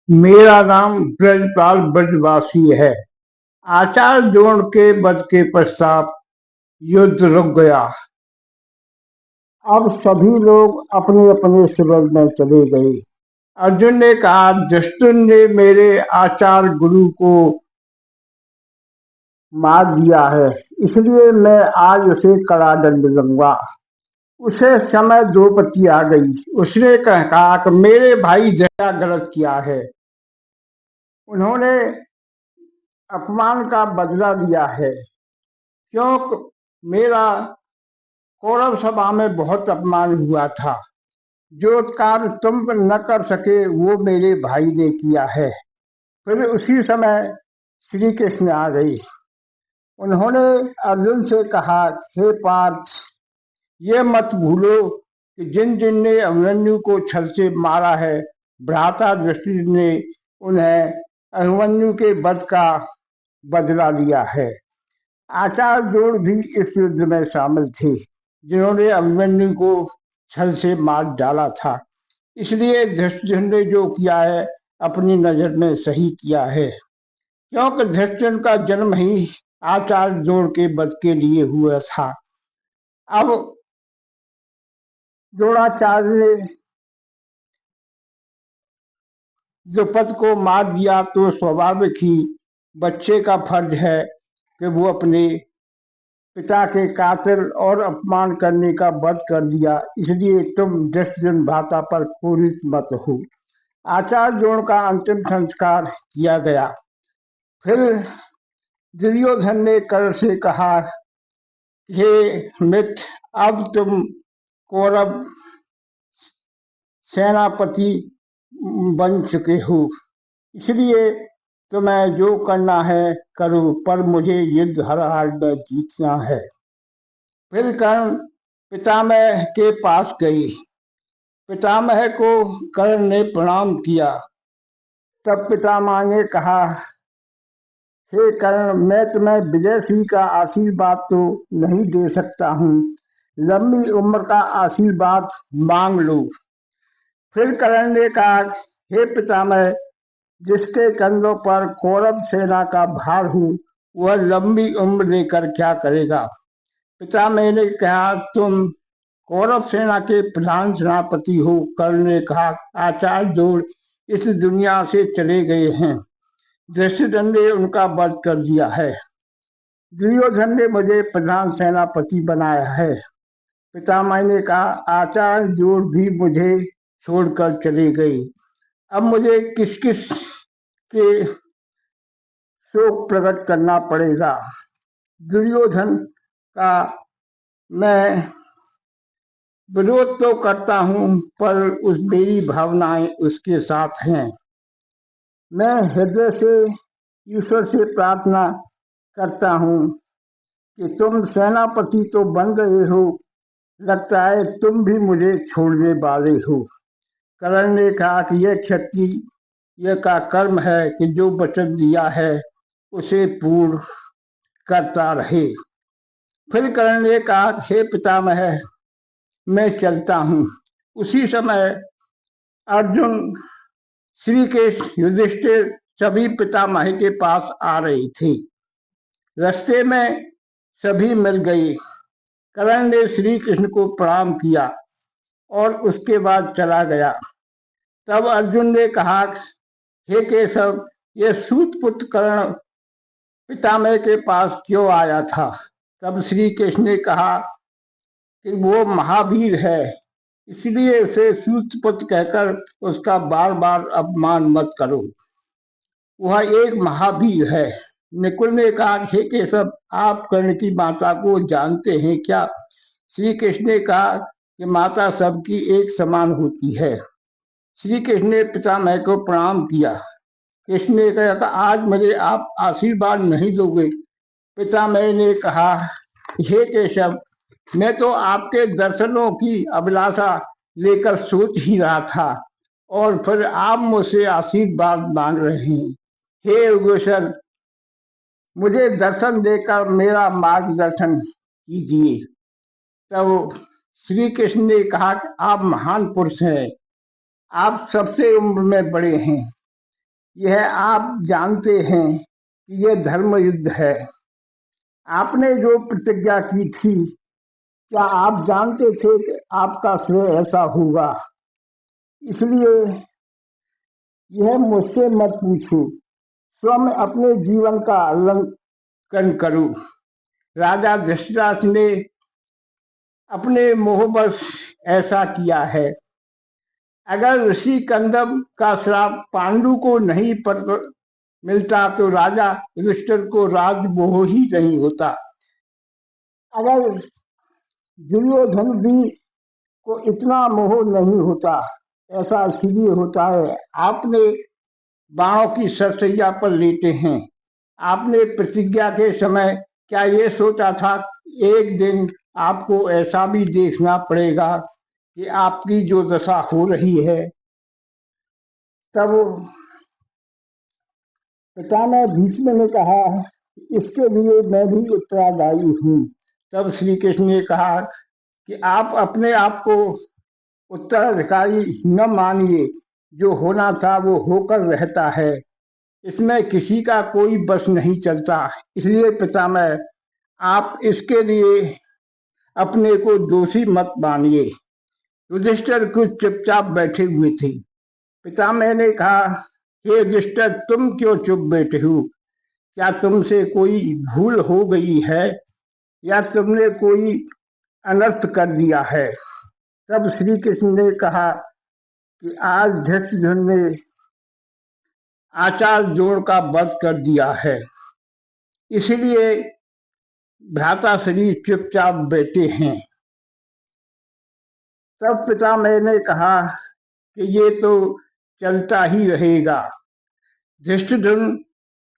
मेरा नाम ब्रजपाल ब्रजवासी है। आचार्य द्रोण के वध के पश्चात युद्ध रुक गया। अब सभी लोग अपने अपने शिविर में चले गए। अर्जुन ने कहा, जस्तुन ने मेरे आचार्य गुरु को मार दिया है, इसलिए मैं आज उसे कड़ा दंड दूंगा। उसे समय द्रौपदी आ गई। उसने कहा कि मेरे भाई जया गलत किया है, उन्होंने अपमान का बदला लिया है। क्योंकि मेरा कौरव सभा में बहुत अपमान हुआ था। जो कार्य तुम न कर सके वो मेरे भाई ने किया है। फिर उसी समय श्री कृष्ण आ गई। उन्होंने अर्जुन से कहा, हे पार्थ, ये मत भूलो कि जिन जिन ने अभिमन्यु को छल से मारा है, भ्राता दृष्टि ने उन्हें अभिमन्यु के वध का बदला लिया है। आचार्य द्रोण भी इस युद्ध में शामिल थे, जिन्होंने अभिमन्यु को छल से मार डाला था। इसलिए धृष्टद्युम्न ने जो किया है अपनी नजर में सही किया है, क्योंकि धृष्टद्युम्न का जन्म ही आचार्य द्रोण के वध के लिए हुआ था। अब द्रोणाचार्य ने द्रुपद को मार दिया तो स्वाभाविक ही बच्चे का फर्ज है कि वो अपने पिता के कातिल और अपमान करने का वध कर दिया। इसलिए तुम धृष्टद्युम्न भ्राता पर क्रोधित मत हो। आचार्य द्रोण का अंतिम संस्कार किया गया। फिर दुर्योधन ने कर्ण से कहा, हे मित्र, अब तुम कौरव सेनापति बन चुके हो, इसलिए तुम्हें जो करना है करो, पर मुझे युद्ध हर हाल में जीतना है। फिर कर्ण पितामह के पास गई। पितामह को कर्ण ने प्रणाम किया। तब पितामह ने कहा, हे कर्ण, मैं तुम्हें विजय श्री का आशीर्वाद तो नहीं दे सकता हूँ, लंबी उम्र का आशीर्वाद मांग लो। फिर कर्ण ने कहा, हे पितामह, जिसके कंधों पर कौरव सेना का भार हो, वह लंबी उम्र लेकर क्या करेगा। पितामह ने कहा, तुम कौरव सेना के प्रधान सेनापति हो। कर्ण ने कहा, आचार्य द्रोण इस दुनिया से चले गए हैं, धृष्टद्युम्न ने उनका वध कर दिया है। दुर्योधन ने मुझे प्रधान सेनापति बनाया है। पितामह ने कहा, आचार्य द्रोण भी मुझे छोड़कर चले गए। अब मुझे किस किस के शोक प्रकट करना पड़ेगा। दुर्योधन का मैं विरोध तो करता हूँ, पर उस मेरी भावनाएं उसके साथ हैं। मैं हृदय से ईश्वर से प्रार्थना करता हूँ कि तुम सेनापति तो बन गए हो, लगता है तुम भी मुझे छोड़ने वाले हो। कर्ण ने कहा कि यह क्षत्रिय का कर्म है कि जो वचन दिया है उसे पूर्ण करता रहे। फिर कर्ण ने कहा, हे पितामह, मैं चलता हूँ। उसी समय अर्जुन, श्री कृष्ण, युधिष्ठिर सभी पितामह के पास आ रहे थे। रास्ते में सभी मिल गए। कर्ण ने श्री कृष्ण को प्रणाम किया और उसके बाद चला गया। तब अर्जुन ने कहा, हे केशव, ये सूतपुत्र कर्ण पितामह के पास क्यों आया था। तब श्री कृष्ण ने कहा कि वो महावीर है, इसलिए उसे सूतपुत्र कहकर उसका बार बार अपमान मत करो। वह एक महावीर है। नकुल ने कहा, हे केशव, आप कर्ण की माता को जानते हैं क्या। श्री कृष्ण ने कहा कि माता सबकी एक समान होती है। श्री कृष्ण ने पितामह को प्रणाम किया। कृष्ण ने कहा, आज मुझे आप आशीर्वाद नहीं दोगे। पितामह ने कहा, हे केशव, मैं तो आपके दर्शनों की अभिलाषा लेकर सोच ही रहा था, और फिर आप मुझसे आशीर्वाद मांग रहे हैं। हे उग्रसेन, मुझे दर्शन देकर मेरा मार्गदर्शन कीजिए। तब श्री कृष्ण ने कहा कि आप महान पुरुष हैं, आप सबसे उम्र में बड़े हैं, यह आप जानते हैं कि यह धर्म युद्ध है। आपने जो प्रतिज्ञा की थी, क्या आप जानते थे कि आपका श्रेय ऐसा होगा? इसलिए यह मुझसे मत पूछो, स्वयं अपने जीवन का अवलोकन करो। राजा धृतराष्ट्र ने अपने मोहवश ऐसा किया है। अगर ऋषि कंदम का श्राप पांडु को नहीं मिलता तो राजा युधिष्ठिर को राजमोह ही नहीं होता। अगर दुर्योधन भी को इतना मोह नहीं होता, ऐसा इसलिए होता है आपने बाणों की सरसैया पर लेटे हैं। आपने प्रतिज्ञा के समय क्या ये सोचा था एक दिन आपको ऐसा भी देखना पड़ेगा कि आपकी जो दशा हो रही है? तब पितामह भीष्म ने कहा, इसके लिए मैं भी उत्तरदायी हूँ। तब श्री कृष्ण ने कहा कि आप अपने आप को उत्तराधिकारी न मानिए, जो होना था वो होकर रहता है, इसमें किसी का कोई बस नहीं चलता। इसलिए पितामह आप इसके लिए अपने को दोषी मत मानिए। युधिष्ठिर कुछ चुपचाप बैठे हुए थे। पितामह ने कहा, हे युधिष्ठिर, तुम क्यों चुप बैठे हो? क्या तुमसे कोई भूल हो गई है या तुमने कोई अनर्थ कर दिया है? तब श्री कृष्ण ने कहा कि आज धृष्टद्युम्न ने आचार्य द्रोण का वध कर दिया है, इसलिए भ्राताश्री चुपचाप बैठे हैं। तब पितामह ने कहा कि ये तो चलता ही रहेगा। धृष्टद्युम्न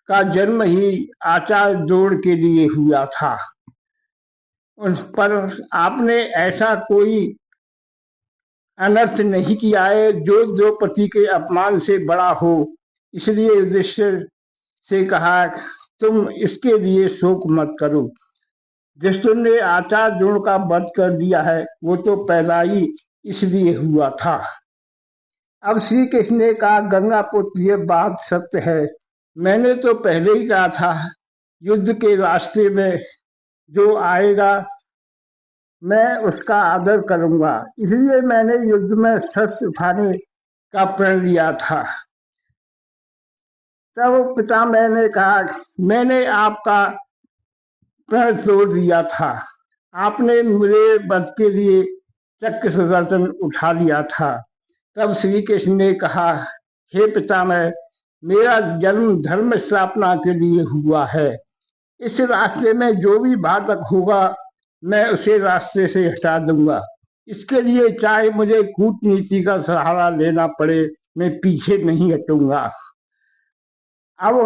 का जन्म ही आचार्य द्रोण के लिए हुआ था, पर आपने ऐसा कोई अनर्थ नहीं किया है जो द्रौपदी के अपमान से बड़ा हो। इसलिए युधिष्ठिर से कहा, तुम इसके लिए शोक मत करो। युधिष्ठिर ने आचार्य द्रोण का वध कर दिया है, वो तो पहला ही इसलिए हुआ था। अब श्री कृष्ण ने कहा, गंगा पुत्र, ये बात सत्य है। मैंने तो पहले ही कहा था, युद्ध के रास्ते में जो आएगा मैं उसका आदर करूंगा, इसलिए मैंने युद्ध में शस्त्र उठाने का प्रण लिया था। तब पितामह ने कहा, मैंने आपका प्रण तोड़ दिया था। आपने मेरे वध के लिए चक्र सुदर्शन उठा लिया था। तब श्री कृष्ण ने कहा, हे पितामह, मेरा जन्म धर्म स्थापना के लिए हुआ है। इस रास्ते में जो भी बाधक होगा मैं उसे रास्ते से हटा दूंगा। इसके लिए चाहे मुझे कूटनीति का सहारा लेना पड़े, मैं पीछे नहीं हटूंगा। अब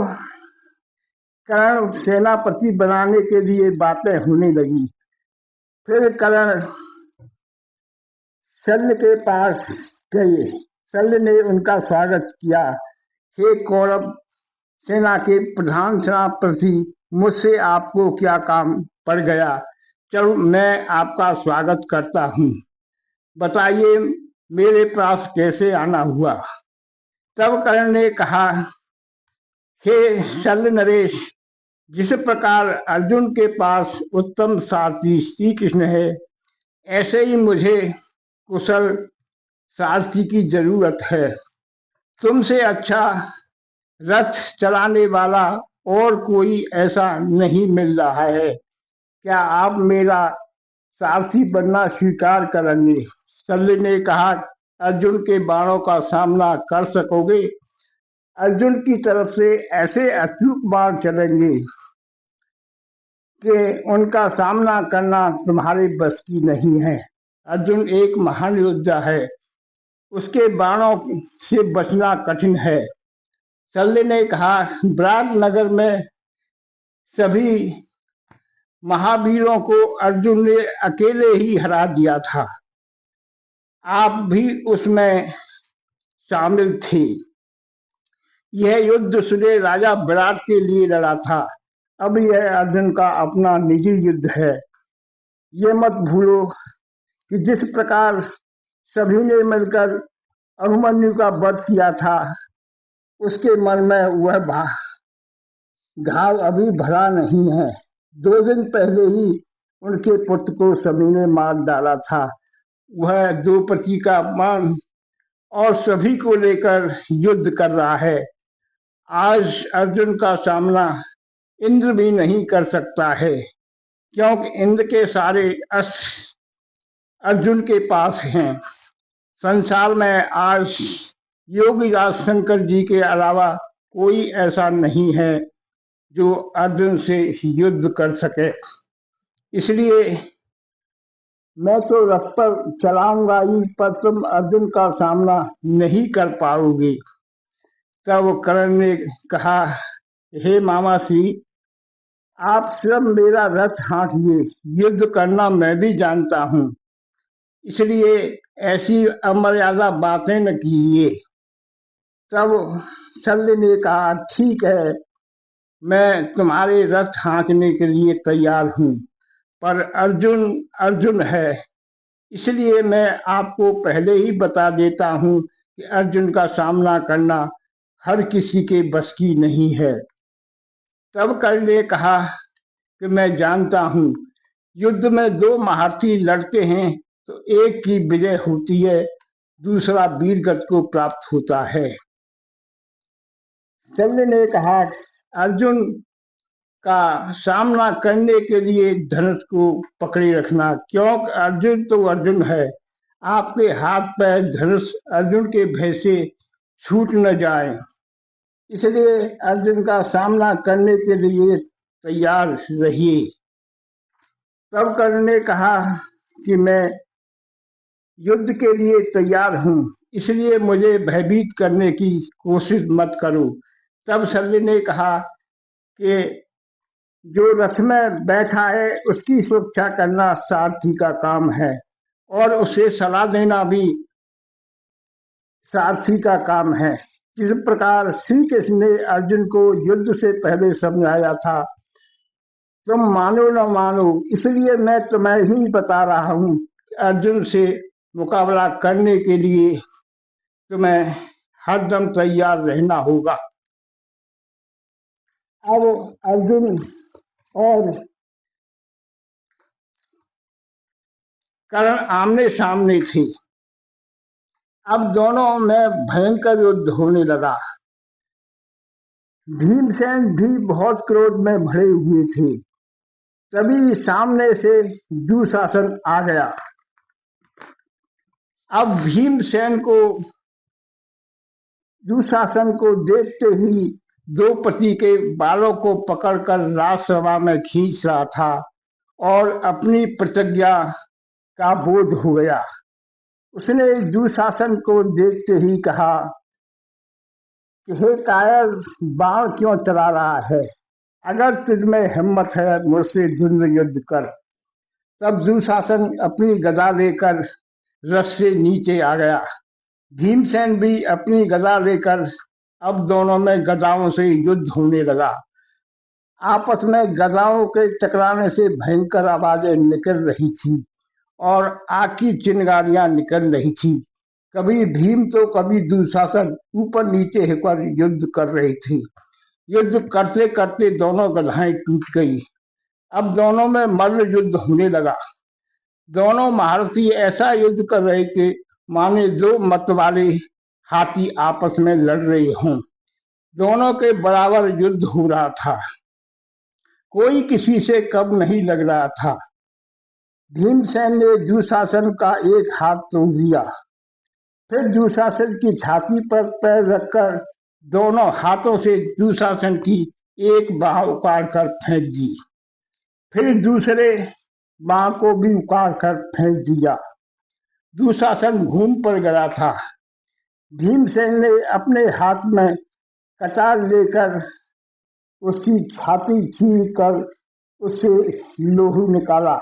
कर्ण सेनापति बनाने के लिए बातें होने लगी। फिर कर्ण शल्य के पास गए। शल्य ने उनका स्वागत किया। हे कौरव सेना के प्रधान सेनापति, मुझसे आपको क्या काम पड़ गया? चलो मैं आपका स्वागत करता हूँ, बताइए मेरे पास कैसे आना हुआ? तब कर्ण ने कहा, हे शल्य नरेश, जिस प्रकार अर्जुन के पास उत्तम सारथी श्री कृष्ण है, ऐसे ही मुझे कुशल सारथी की जरूरत है। तुमसे अच्छा रथ चलाने वाला और कोई ऐसा नहीं मिल रहा है। क्या आप मेरा सारथी बनना स्वीकार करेंगे? शल्य ने कहा, अर्जुन के बाणों का सामना कर सकोगे? अर्जुन की तरफ से ऐसे अचूक बाण चलेंगे कि उनका सामना करना तुम्हारे बस की नहीं है। अर्जुन एक महान योद्धा है, उसके बाणों से बचना कठिन है। शल्य ने कहा, विराट नगर में सभी महावीरों को अर्जुन ने अकेले ही हरा दिया था, आप भी उसमें शामिल थे। यह युद्ध सूर्य राजा विराट के लिए लड़ा था, अब यह अर्जुन का अपना निजी युद्ध है। ये मत भूलो कि जिस प्रकार सभी ने मिलकर अभिमन्यु का वध किया था, उसके मन में वह घाव अभी भरा नहीं है। 2 दिन पहले ही उनके पुत्र को सभी ने मार डाला था। वह द्रौपदी का अपमान और सभी को लेकर युद्ध कर रहा है। आज अर्जुन का सामना इंद्र भी नहीं कर सकता है, क्योंकि इंद्र के सारे अस्त्र अर्जुन के पास हैं। संसार में आज योगीराज शंकर जी के अलावा कोई ऐसा नहीं है जो अर्जुन से युद्ध कर सके। इसलिए मैं तो रथ पर चलाऊंगा ही, पर तुम अर्जुन का सामना नहीं कर पाओगे। तब कर्ण ने कहा, हे मामा श्री, आप स्वयं मेरा रथ हाँकिए, युद्ध करना मैं भी जानता हूँ, इसलिए ऐसी अमर्यादा बातें न कीजिए। तब शल्य ने कहा, ठीक है, मैं तुम्हारे रथ हाँकने के लिए तैयार हूँ, पर अर्जुन अर्जुन है, इसलिए मैं आपको पहले ही बता देता हूँ कि अर्जुन का सामना करना हर किसी के बस की नहीं है। तब कर्ण ने कहा कि मैं जानता हूँ, युद्ध में 2 महारथी लड़ते हैं तो एक की विजय होती है, दूसरा वीरगति को प्राप्त होता है। शल्य ने कहा, अर्जुन का सामना करने के लिए धनुष को पकड़े रखना, क्योंकि अर्जुन तो अर्जुन है। आपके हाथ पैर धनुष अर्जुन के भय से छूट न जाए, इसलिए अर्जुन का सामना करने के लिए तैयार रहिए। तब कर्ण ने कहा कि मैं युद्ध के लिए तैयार हूँ, इसलिए मुझे भयभीत करने की कोशिश मत करो। तब शल्य ने कहा कि जो रथ में बैठा है उसकी सुरक्षा करना सारथी का काम है, और उसे सलाह देना भी सारथी का काम है। जिस प्रकार श्री कृष्ण ने अर्जुन को युद्ध से पहले समझाया था, तुम मानो न मानो, इसलिए मैं तुम्हें ही बता रहा हूँ कि अर्जुन से मुकाबला करने के लिए तुम्हें हरदम तैयार रहना होगा। अब अर्जुन और कर्ण आमने सामने थे। अब दोनों में भयंकर युद्ध होने लगा। भीमसेन भी बहुत क्रोध में भरे हुए थे। तभी सामने से दुशासन आ गया। अब भीमसेन को दुशासन को देखते ही द्रौपदी के बालों को पकड़कर राजसभा में खींच रहा था और अपनी प्रतिज्ञा का बोध हो गया। उसने दुशासन को देखते ही कहा कि हे कायर, बाण क्यों चला रहा है? अगर तुझमें हिम्मत है मुझसे द्वंद्व युद्ध कर। तब दुशासन अपनी गदा लेकर रथ से नीचे आ गया। भीमसेन भी अपनी गदा लेकर, अब दोनों में गदाओं से युद्ध होने लगा। आपस में गदाओं के टकराने से भयंकर आवाजें निकल रही थी और आग की चिंगारियां निकल रही थी। कभी भीम तो कभी दुशासन ऊपर नीचे होकर युद्ध कर रहे थे। युद्ध करते करते दोनों गदाएं टूट गई। अब दोनों में मल्ल युद्ध होने लगा। दोनों महारथी ऐसा युद्ध कर रहे थे माने 2 मत वाले हाथी आपस में लड़ रहे हों। दोनों के बराबर युद्ध हो रहा था, कोई किसी से कम नहीं लग रहा था। भीमसेन ने दुशासन का एक हाथ तोड़ दिया, फिर दुशासन की छाती पर पैर रखकर दोनों हाथों से दुशासन की एक बाह उखाड़ कर फेंक दी, फिर दूसरे बाह को भी उखाड़ कर फेंक दिया। दुशासन घूम पर गया था। भीमसेन ने अपने हाथ में कटार लेकर उसकी छाती चीर कर उससे लोहू निकाला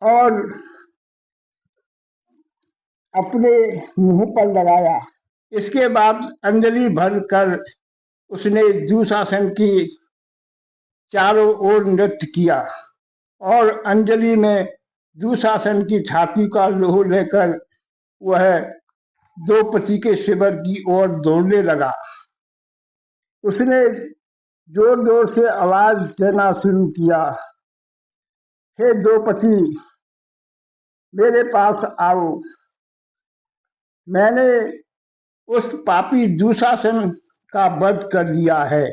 और अपने मुंह पर लगाया। इसके बाद अंजलि भरकर उसने दुशासन की चारों ओर नृत्य किया और अंजलि में दुशासन की छाती का लोह लेकर वह द्रौपदी के शिविर की ओर दौड़ने लगा। उसने जोर जोर से आवाज देना शुरू किया, हे द्रौपदी, मेरे पास आओ। मैंने उस पापी दुशासन का वध कर दिया है।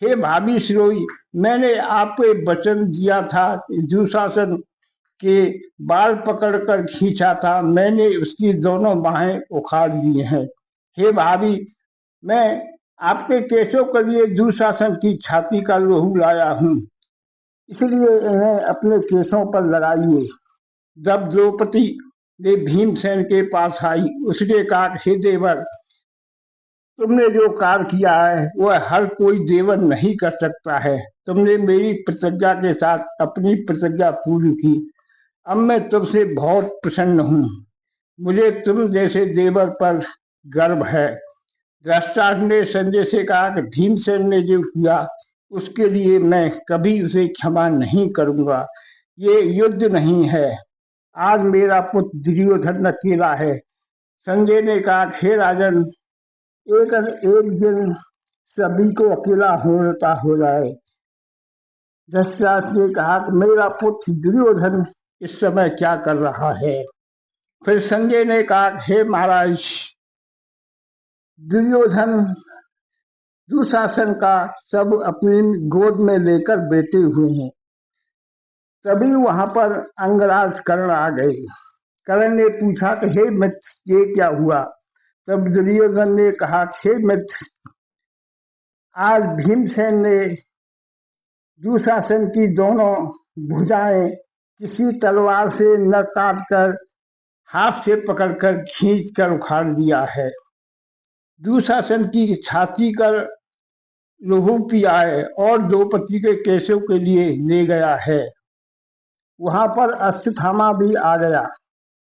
हे भाभी श्रोई, मैंने आपको वचन दिया था कि दुशासन के बाल पकड़कर खींचा था, मैंने उसकी दोनों बाहें उखाड़ दी हैं। हे भाभी, मैं आपके केशों के लिए दुशासन की छाती का लहू लाया हूँ, इसलिए इन्हें अपने केशों पर लगाइए। जब द्रौपदी ने भीमसेन के पास आई, उसने कहा, हे देवर, तुमने जो कार्य किया है वह हर कोई देवर नहीं कर सकता है। तुमने मेरी प्रतिज्ञा के साथ अपनी प्रतिज्ञा पूरी की। अब मैं तुमसे बहुत प्रसन्न हूँ। मुझे तुम जैसे देवर पर गर्व है। धृतराष्ट्र ने संजय से कहा कि भीमसेन ने जो किया उसके लिए मैं कभी उसे क्षमा नहीं करूंगा। ये युद्ध नहीं है। आज मेरा पुत्र दुर्योधन अकेला है। संजय ने कहा, हे राजन, एक दिन सभी को अकेला होता हो जाए। धृतराष्ट्र ने कहा कि मेरा पुत्र दुर्योधन इस समय क्या कर रहा है। फिर संजय ने कहा, हे महाराज, दुर्योधन दुशासन का सब अपनी गोद में लेकर बैठे हुए हैं। तभी वहां पर अंगराज कर्ण आ गए। कर्ण ने पूछा कि हे मित्र, ये क्या हुआ। तब दुर्योधन ने कहा, हे मित्र, आज भीमसेन ने दुशासन की दोनों भुजाएं किसी तलवार से न काटकर हाथ से पकड़कर खींचकर उखाड़ दिया है। दुशासन की छाती का लहू पिया है और द्रौपदी के केशों के लिए ले गया है। वहां पर अश्वत्थामा भी आ गया।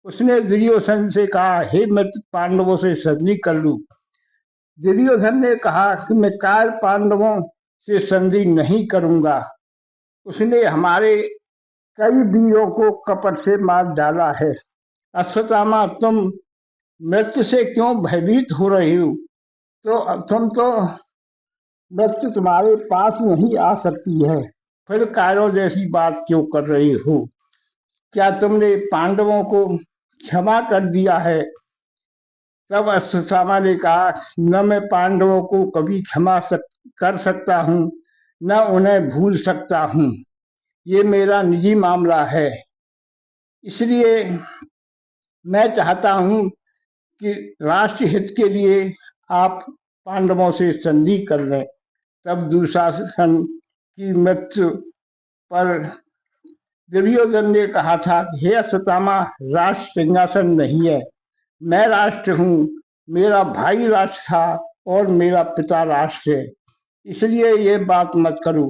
उसने दुर्योधन से कहा, हे मित्र, पांडवों से संधि कर लूं। दुर्योधन ने कहा कि मैं काल पांडवों से संधि नहीं करूंगा। उसने हमारे कई वीरों को कपट से मार डाला है। अश्वत्थामा, तुम मृत्यु से क्यों भयभीत हो रही हो? तुम तो मृत्यु तुम्हारे पास नहीं आ सकती है, फिर कायरों जैसी बात क्यों कर रही हो? क्या तुमने पांडवों को क्षमा कर दिया है? तब अश्वत्थामा ने कहा, न मैं पांडवों को कभी क्षमा कर सकता हूँ, न उन्हें भूल सकता हूँ। ये मेरा निजी मामला है। इसलिए मैं चाहता हूँ कि राष्ट्र हित के लिए आप पांडवों से संधि कर लें। तब दुशासन की मृत्यु पर दुर्योधन ने कहा था, हे अश्वत्थामा, राष्ट्र सिंहासन नहीं है, मैं राष्ट्र हूँ। मेरा भाई राष्ट्र था और मेरा पिता राष्ट्र है, इसलिए ये बात मत करो।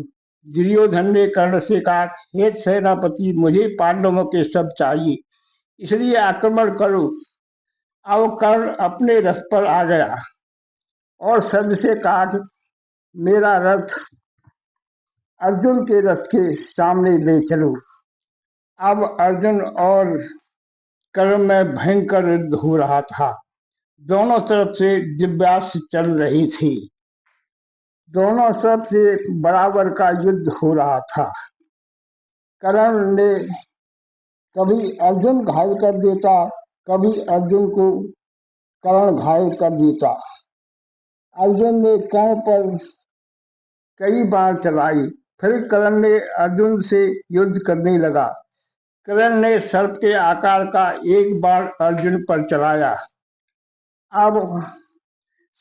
दुर्योधन ने कर्ण से कहा, हे सेनापति, मुझे पांडवों के सब चाहिए, इसलिए आक्रमण करो। अब कर्ण अपने रथ पर आ गया और शब्द से कहा कि मेरा रथ अर्जुन के रथ के सामने ले चलो। अब अर्जुन और कर्ण में भयंकर युद्ध हो रहा था। दोनों तरफ से दिव्यास्त्र चल रही थी। दोनों तरफ से बराबर का युद्ध हो रहा था। कर्ण ने कभी अर्जुन घायल कर देता, कभी अर्जुन को कर्ण घायल कर देता। अर्जुन ने कर्ण पर कई बार चलाई। फिर कर्ण ने अर्जुन से युद्ध करने लगा। कर्ण ने सर्प के आकार का एक बार अर्जुन पर चलाया। अब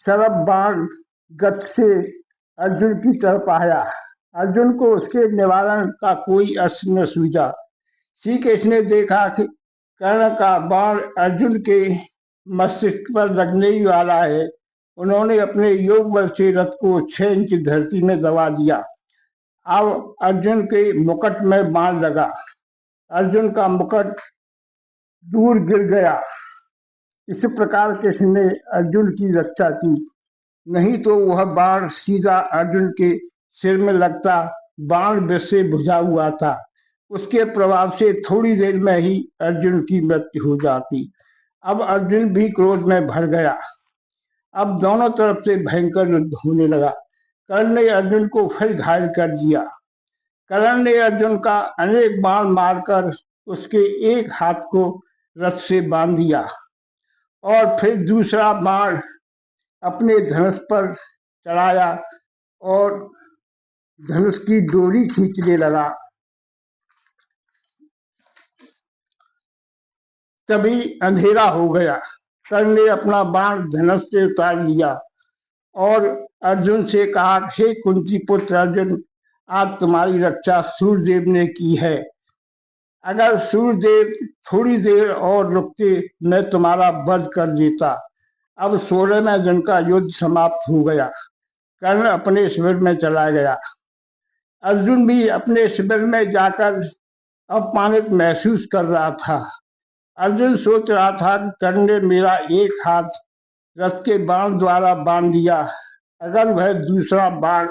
सर्प बाण गति से अर्जुन की तरफ आया। अर्जुन को उसके निवारण का कोई अस्त्र न सूझा। श्री कृष्ण ने देखा कि कर्ण का बाण अर्जुन के मस्तिष्क पर लगने ही वाला है। उन्होंने अपने योग बल से रथ को 6 इंच धरती में दबा दिया। अब अर्जुन के मुकुट में बाण लगा। अर्जुन का मुकुट दूर गिर गया। इस प्रकार कृष्ण ने अर्जुन की रक्षा की, नहीं तो वह बाण सीधा अर्जुन के सिर में लगता। बाण विष से बुझा हुआ था। उसके प्रभाव से थोड़ी देर में ही अर्जुन की मृत्यु हो जाती। अब अर्जुन भी क्रोध में भर गया। अब दोनों तरफ से भयंकर युद्ध होने लगा। कर्ण ने अर्जुन को फिर घायल कर दिया। कर्ण ने अर्जुन का अनेक बाण मारकर उसके एक हाथ को रथ से बांध दिया और फिर दूसरा बाण अपने धनुष पर चढ़ाया और धनुष की डोरी खींचने लगा। तभी अंधेरा हो गया। कर्ण ने अपना बाण धनुष से उतार लिया और अर्जुन से कहा, हे कुंती पुत्र अर्जुन, आज तुम्हारी रक्षा सूर्यदेव ने की है। अगर सूर्यदेव थोड़ी देर और रुकते मैं तुम्हारा वध कर देता। अब 16वें दिन का युद्ध समाप्त हो गया। कर्ण अपने शिविर में चला गया। अर्जुन भी अपने शिविर में जाकर अपमानित महसूस कर रहा था। अर्जुन सोच रहा था कि कर्ण ने मेरा एक हाथ रथ के बाण द्वारा बांध दिया। अगर वह दूसरा बाण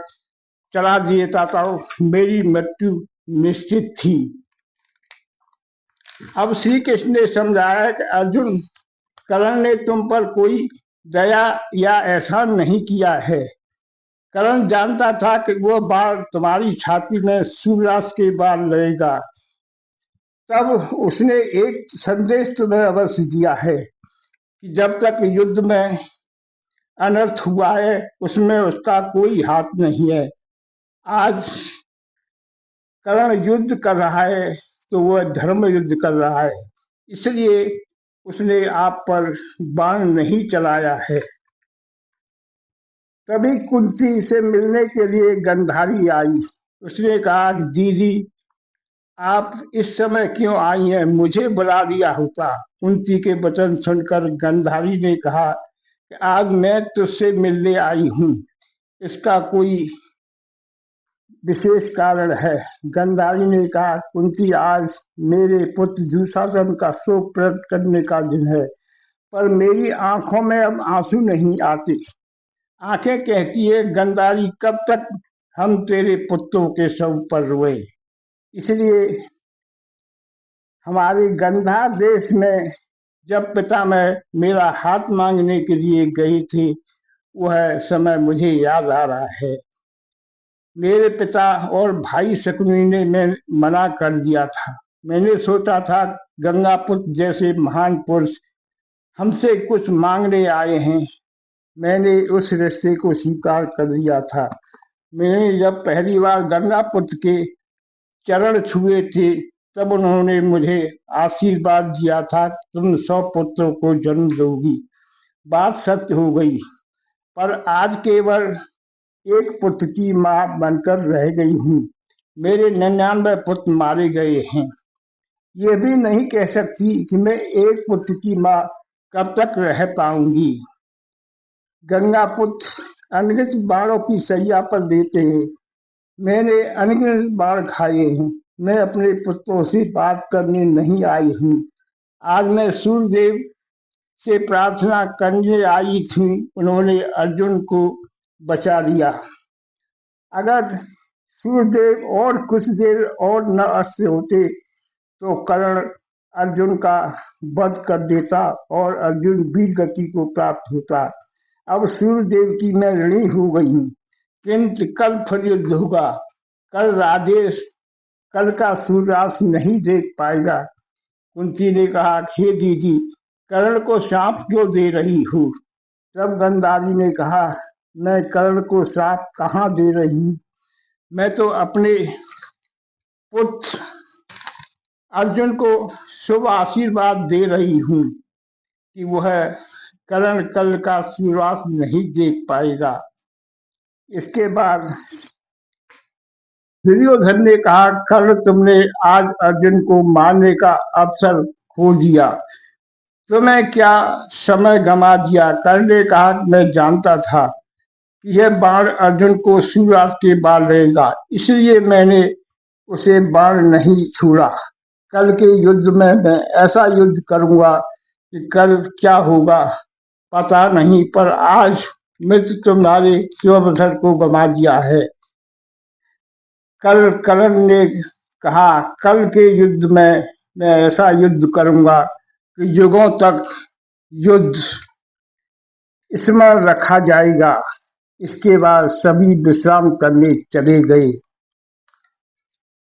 चला देता तो मेरी मृत्यु निश्चित थी। अब श्री कृष्ण ने समझाया कि अर्जुन, कर्ण ने तुम पर कोई दया या एहसान नहीं किया है। कर्ण जानता था कि वह बाण तुम्हारी छाती में सूर्यास्त के बाद लगेगा। तब उसने एक संदेश तुम्हें अवश्य दिया है कि जब तक युद्ध में अनर्थ हुआ है उसमें उसका कोई हाथ नहीं है। आज कर्ण युद्ध कर रहा है तो वह धर्म युद्ध कर रहा है, इसलिए उसने आप पर बाण नहीं चलाया है। तभी कुंती से मिलने के लिए गंधारी आई। उसने कहा, दीदी आप इस समय क्यों आई हैं? मुझे बुला दिया होता। कुंती के वचन सुनकर गंधारी ने कहा कि आज मैं तुझसे मिलने आई हूँ, इसका कोई विशेष कारण है। गंधारी ने कहा, कुंती आज मेरे पुत्र दुशासन का शोक प्रकट करने का दिन है, पर मेरी आंखों में अब आंसू नहीं आते। आंखें कहती है, गंधारी कब तक हम तेरे पुत्रों के शव पर रोए। इसलिए हमारे गंधार देश में जब पिता मैं मेरा हाथ मांगने के लिए गए थे, वह समय मुझे याद आ रहा है। मेरे पिता और भाई शकुनी ने मैं मना कर दिया था। मैंने सोचा था गंगापुत्र जैसे महान पुरुष हमसे कुछ मांगने आए हैं। मैंने उस रिश्ते को स्वीकार कर लिया था। मैंने जब पहली बार गंगापुत्र के चरण छुए थे तब उन्होंने मुझे आशीर्वाद दिया था, तुम 100 पुत्रों को जन्म दोगी। बात सत्य हो गई, पर आज केवल एक पुत्र की मां बनकर रह गई हूँ। मेरे 99 पुत्र मारे गए हैं। ये भी नहीं कह सकती कि मैं एक पुत्र की मां कब तक रह पाऊंगी। गंगापुत्र अनगिनत बाणों की सैया पर देते हैं। मैंने अनगिनत बाण खाए हैं। मैं अपने पुत्रों से बात करने नहीं आई हूँ। आज मैं सूर्यदेव से प्रार्थना करने आई थी, उन्होंने अर्जुन को बचा लिया। अगर सूर्यदेव और कुछ देर और न अस्त्र होते तो कर्ण अर्जुन का वध कर देता और अर्जुन वीर गति को प्राप्त होता। अब सूर्यदेव की मैं ऋणी हो गई हूँ, किंतु कल फिर युद्ध होगा। कल राधेश कल का सूर्यास्त नहीं देख पाएगा। कुंती ने कहा, हे दीदी, कर्ण को श्राप क्यों दे रही हूँ? तब गंधारी ने कहा, मैं कर्ण को श्राप कहाँ दे रही हूँ? मैं तो अपने पुत्र अर्जुन को शुभ आशीर्वाद दे रही हूँ कि वह कर्ण कल का सूर्यास्त नहीं देख पाएगा। इसके बाद दुर्योधन ने कहा, कर्ण तुमने आज अर्जुन को मारने का अवसर खो दिया, तुम्हें क्या समय गंवा दिया। कर्ण ने कहा, मैं जानता था कि यह बाण अर्जुन को सूर्यास्त के बाद रहेगा, इसलिए मैंने उसे बाण नहीं छोड़ा। कल के युद्ध में मैं ऐसा युद्ध करूंगा कि कल क्या होगा पता नहीं, पर आज मृत्यु तुम्हारे शिवधर को गंवा दिया है। कल कर्ण ने कहा, कल के युद्ध में मैं ऐसा युद्ध करूंगा कि युगों तक युद्ध स्मरण रखा जाएगा। इसके बाद सभी विश्राम करने चले गए।